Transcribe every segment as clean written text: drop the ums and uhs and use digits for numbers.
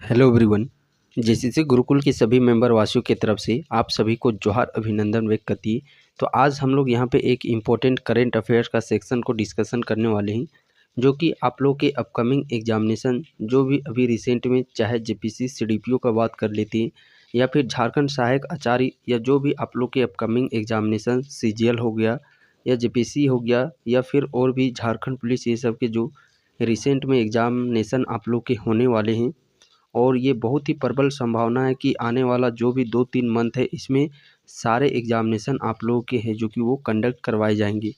Hello everyone. JCC Gurukul के सभी member वासियों की तरफ से आप सभी को जोहार अभिनंदन व्यक्त करती है। तो आज हम लोग यहाँ पे एक इम्पोर्टेंट करेंट अफेयर्स का सेक्शन को डिस्कशन करने वाले हैं, जो कि आप लोग के अपकमिंग एग्जामिनेशन जो भी अभी रिसेंट में चाहे जेपीसी सीडीपीओ का बात कर लेती है या फिर झारखंड सहायक आचार्य या जो भी आप लोग के अपकमिंग एग्जामिनेशन सीजीएल हो गया या जेपीसी हो गया या फिर और भी झारखंड पुलिस, ये सब के जो रिसेंट में एग्जामिनेशन आप लोग के होने वाले हैं और ये बहुत ही प्रबल संभावना है कि आने वाला जो भी 2-3 मंथ है इसमें सारे एग्जामिनेशन आप लोगों के हैं जो कि वो कंडक्ट करवाए जाएंगे।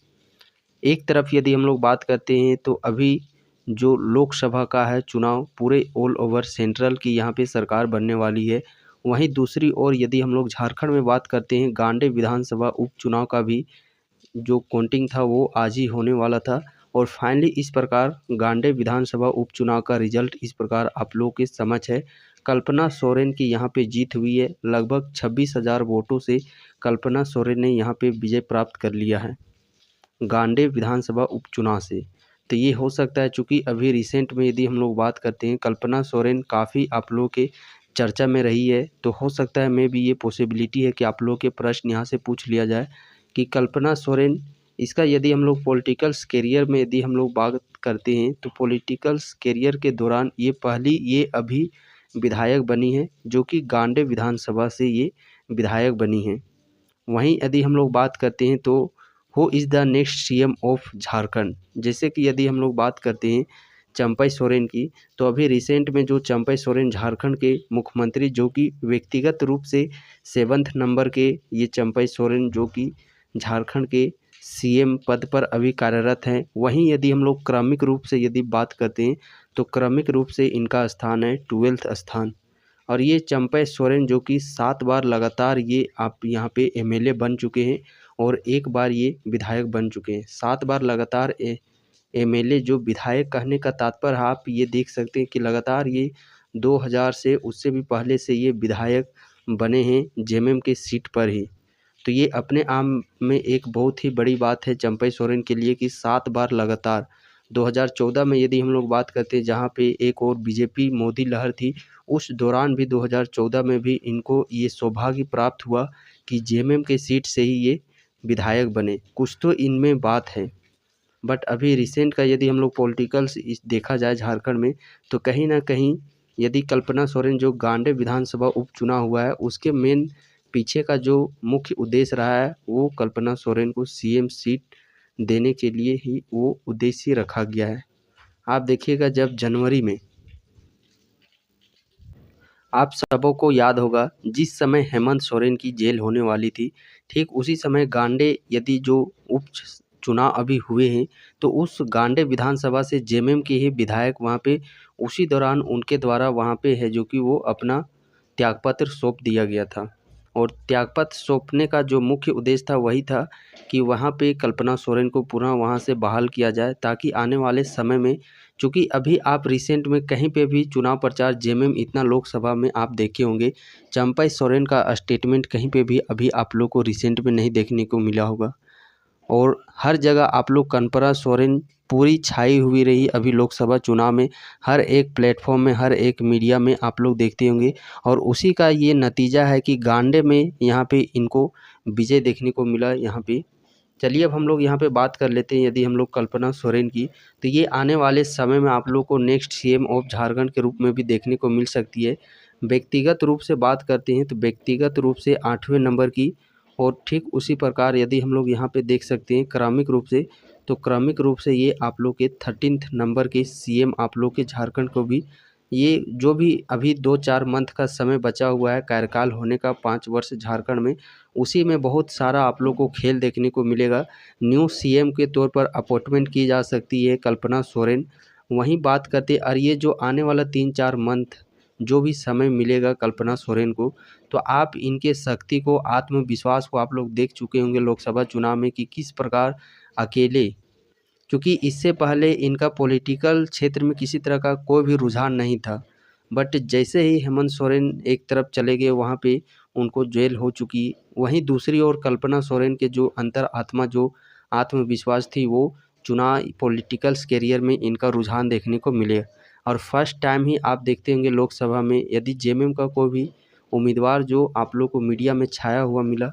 एक तरफ यदि हम लोग बात करते हैं तो अभी जो लोकसभा का है चुनाव पूरे ऑल ओवर सेंट्रल की यहाँ पे सरकार बनने वाली है। वहीं दूसरी ओर यदि हम लोग झारखंड में बात करते हैं, गांडे विधानसभा उपचुनाव का भी जो काउंटिंग था वो आज ही होने वाला था और फाइनली इस प्रकार गांडे विधानसभा उपचुनाव का रिजल्ट इस प्रकार आप लोगों के समक्ष है। कल्पना सोरेन की यहाँ पे जीत हुई है, लगभग 26,000 वोटों से कल्पना सोरेन ने यहाँ पे विजय प्राप्त कर लिया है गांडे विधानसभा उपचुनाव से। तो ये हो सकता है, चूँकि अभी रिसेंट में यदि हम लोग बात करते हैं कल्पना सोरेन काफ़ी आप लोगों के चर्चा में रही है, तो हो सकता है मे भी ये पॉसिबिलिटी है कि आप लोगों के प्रश्न यहाँ से पूछ लिया जाए कि कल्पना सोरेन, इसका यदि हम लोग पॉलिटिकल्स करियर में यदि हम लोग बात करते हैं तो पॉलिटिकल्स करियर के दौरान ये अभी विधायक बनी है, जो कि गांडे विधानसभा से ये विधायक बनी है। वहीं यदि हम लोग बात करते हैं तो who is the next CM of Jharkhand, जैसे कि यदि हम लोग बात करते हैं चंपई सोरेन की, तो अभी रिसेंट में जो चंपई सोरेन झारखंड के मुख्यमंत्री, जो कि व्यक्तिगत रूप से 7th नंबर के ये चंपई सोरेन जो कि झारखंड के सीएम पद पर अभी कार्यरत हैं। वहीं यदि हम लोग क्रमिक रूप से यदि बात करते हैं तो क्रमिक रूप से इनका स्थान है 12th स्थान। और ये चंपई सोरेन जो कि 7 बार लगातार ये आप यहाँ पे एमएलए बन चुके हैं और 1 बार ये विधायक बन चुके हैं। 7 बार लगातार एमएलए, जो विधायक कहने का तात्पर्य आप ये देख सकते हैं कि लगातार ये 2000 से उससे भी पहले से ये विधायक बने हैं जेएमएम के सीट पर ही। तो ये अपने आप में एक बहुत ही बड़ी बात है चंपई सोरेन के लिए कि 7 बार लगातार। 2014 में यदि हम लोग बात करते हैं जहाँ पे एक और बीजेपी मोदी लहर थी, उस दौरान भी 2014 में भी इनको ये सौभाग्य प्राप्त हुआ कि जेएमएम के सीट से ही ये विधायक बने। कुछ तो इनमें बात है। बट अभी रिसेंट का यदि हम लोग पॉलिटिकल्स देखा जाए झारखंड में, तो कहीं ना कहीं यदि कल्पना सोरेन जो गांडे विधानसभा उपचुनाव हुआ है उसके मेन पीछे का जो मुख्य उद्देश्य रहा है वो कल्पना सोरेन को सीएम सीट देने के लिए ही वो उद्देश्य रखा गया है। आप देखिएगा जब जनवरी में, आप सबों को याद होगा जिस समय हेमंत सोरेन की जेल होने वाली थी, ठीक उसी समय गांडे यदि जो उप चुनाव अभी हुए हैं तो उस गांडे विधानसभा से जेएमएम के ही विधायक वहाँ पे उसी दौरान उनके द्वारा वहाँ पे है जो कि वो अपना त्यागपत्र सौंप दिया गया था। और त्यागपत्र सौंपने का जो मुख्य उद्देश्य था वही था कि वहाँ पे कल्पना सोरेन को पुनः वहाँ से बहाल किया जाए, ताकि आने वाले समय में, चूँकि अभी आप रिसेंट में कहीं पे भी चुनाव प्रचार जेएमएम इतना लोकसभा में आप देखे होंगे, चंपई सोरेन का स्टेटमेंट कहीं पे भी अभी आप लोग को रिसेंट में नहीं देखने को मिला होगा। और हर जगह आप लोग कल्पना सोरेन पूरी छाई हुई रही अभी लोकसभा चुनाव में, हर एक प्लेटफॉर्म में, हर एक मीडिया में आप लोग देखते होंगे। और उसी का ये नतीजा है कि गांडे में यहाँ पे इनको विजय देखने को मिला यहाँ पे। चलिए अब हम लोग यहाँ पे बात कर लेते हैं यदि हम लोग कल्पना सोरेन की, तो ये आने वाले समय में आप लोग को नेक्स्ट सीएम ऑफ झारखंड के रूप में भी देखने को मिल सकती है। व्यक्तिगत रूप से बात करते हैं तो व्यक्तिगत रूप से 8वें नंबर की, और ठीक उसी प्रकार यदि हम लोग यहाँ पे देख सकते हैं क्रमिक रूप से, तो क्रमिक रूप से ये आप लोग के 13th नंबर के सीएम आप लोग के झारखंड को भी, ये जो भी अभी 2-4 मंथ का समय बचा हुआ है कार्यकाल होने का 5 वर्ष झारखंड में, उसी में बहुत सारा आप लोग को खेल देखने को मिलेगा। न्यू सीएम के तौर पर अपॉइंटमेंट की जा सकती है कल्पना सोरेन। वहीं बात करते और ये जो आने वाला 3-4 मंथ जो भी समय मिलेगा कल्पना सोरेन को, तो आप इनके शक्ति को, आत्मविश्वास को आप लोग देख चुके होंगे लोकसभा चुनाव में कि किस प्रकार अकेले, क्योंकि इससे पहले इनका पॉलिटिकल क्षेत्र में किसी तरह का कोई भी रुझान नहीं था। बट जैसे ही हेमंत सोरेन एक तरफ चले गए वहाँ पे उनको जेल हो चुकी, वहीं दूसरी ओर कल्पना सोरेन के जो अंतर आत्मा, जो आत्मविश्वास थी, वो चुनाव पॉलिटिकल्स कैरियर में इनका रुझान देखने को मिले। और फर्स्ट टाइम ही आप देखते होंगे लोकसभा में यदि जेएमएम का कोई भी उम्मीदवार जो आप लोग को मीडिया में छाया हुआ मिला,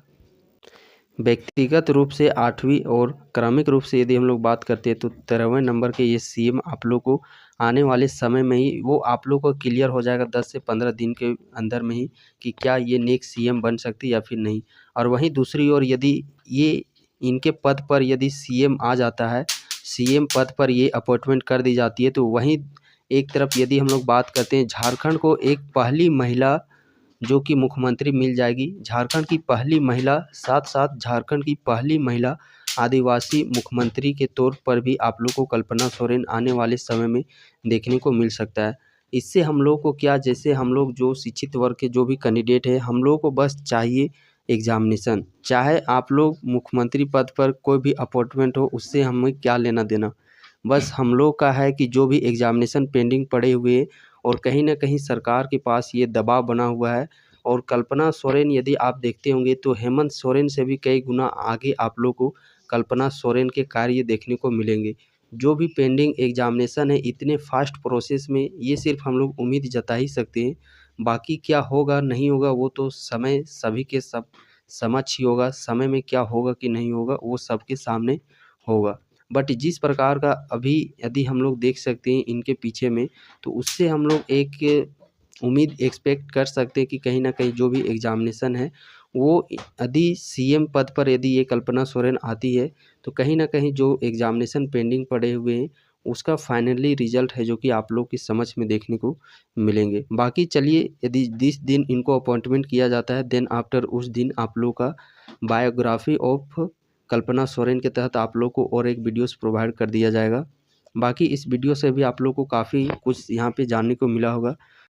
व्यक्तिगत रूप से 8वीं और क्रमिक रूप से यदि हम लोग बात करते हैं तो 13वें नंबर के ये सीएम आप लोग को आने वाले समय में ही वो आप लोग को क्लियर हो जाएगा 10 से 15 दिन के अंदर में ही कि क्या ये नेक्स्ट सीएम बन सकती है या फिर नहीं। और वहीं दूसरी ओर यदि ये इनके पद पर यदि सीएम आ जाता है, सीएम पद पर ये अपॉइंटमेंट कर दी जाती है, तो वहीं एक तरफ यदि हम लोग बात करते हैं झारखंड को एक पहली महिला जो कि मुख्यमंत्री मिल जाएगी, झारखंड की पहली महिला, साथ साथ झारखंड की पहली महिला आदिवासी मुख्यमंत्री के तौर पर भी आप लोग को कल्पना सोरेन आने वाले समय में देखने को मिल सकता है। इससे हम लोग को क्या, जैसे हम लोग जो शिक्षित वर्ग के जो भी कैंडिडेट है, हम लोग को बस चाहिए एग्जामिनेशन, चाहे आप लोग मुख्यमंत्री पद पर कोई भी अपॉइंटमेंट हो, उससे हमें क्या लेना देना। बस हम लोग का है कि जो भी एग्जामिनेशन पेंडिंग पड़े हुए और कहीं ना कहीं सरकार के पास ये दबाव बना हुआ है। और कल्पना सोरेन यदि आप देखते होंगे तो हेमंत सोरेन से भी कई गुना आगे आप लोग को कल्पना सोरेन के कार्य देखने को मिलेंगे। जो भी पेंडिंग एग्जामिनेशन है इतने फास्ट प्रोसेस में, ये सिर्फ हम लोग उम्मीद जता ही सकते हैं। बाकी क्या होगा नहीं होगा वो तो समय सभी के सब समक्ष ही होगा। समय में क्या होगा कि नहीं होगा वो सबके सामने होगा। बट जिस प्रकार का अभी यदि हम लोग देख सकते हैं इनके पीछे में, तो उससे हम लोग एक उम्मीद एक्सपेक्ट कर सकते हैं कि कहीं ना कहीं जो भी एग्जामिनेशन है वो यदि सीएम पद पर यदि ये कल्पना सोरेन आती है, तो कहीं ना कहीं जो एग्जामिनेशन पेंडिंग पड़े हुए हैं उसका फाइनली रिजल्ट है जो कि आप लोग की समझ में देखने को मिलेंगे। बाकी चलिए, यदि जिस दिन इनको अपॉइंटमेंट किया जाता है देन आफ्टर उस दिन आप लोग का बायोग्राफी ऑफ कल्पना सोरेन के तहत आप लोग को और एक वीडियोस प्रोवाइड कर दिया जाएगा। बाकी इस वीडियो से भी आप लोग को काफ़ी कुछ यहाँ पे जानने को मिला होगा।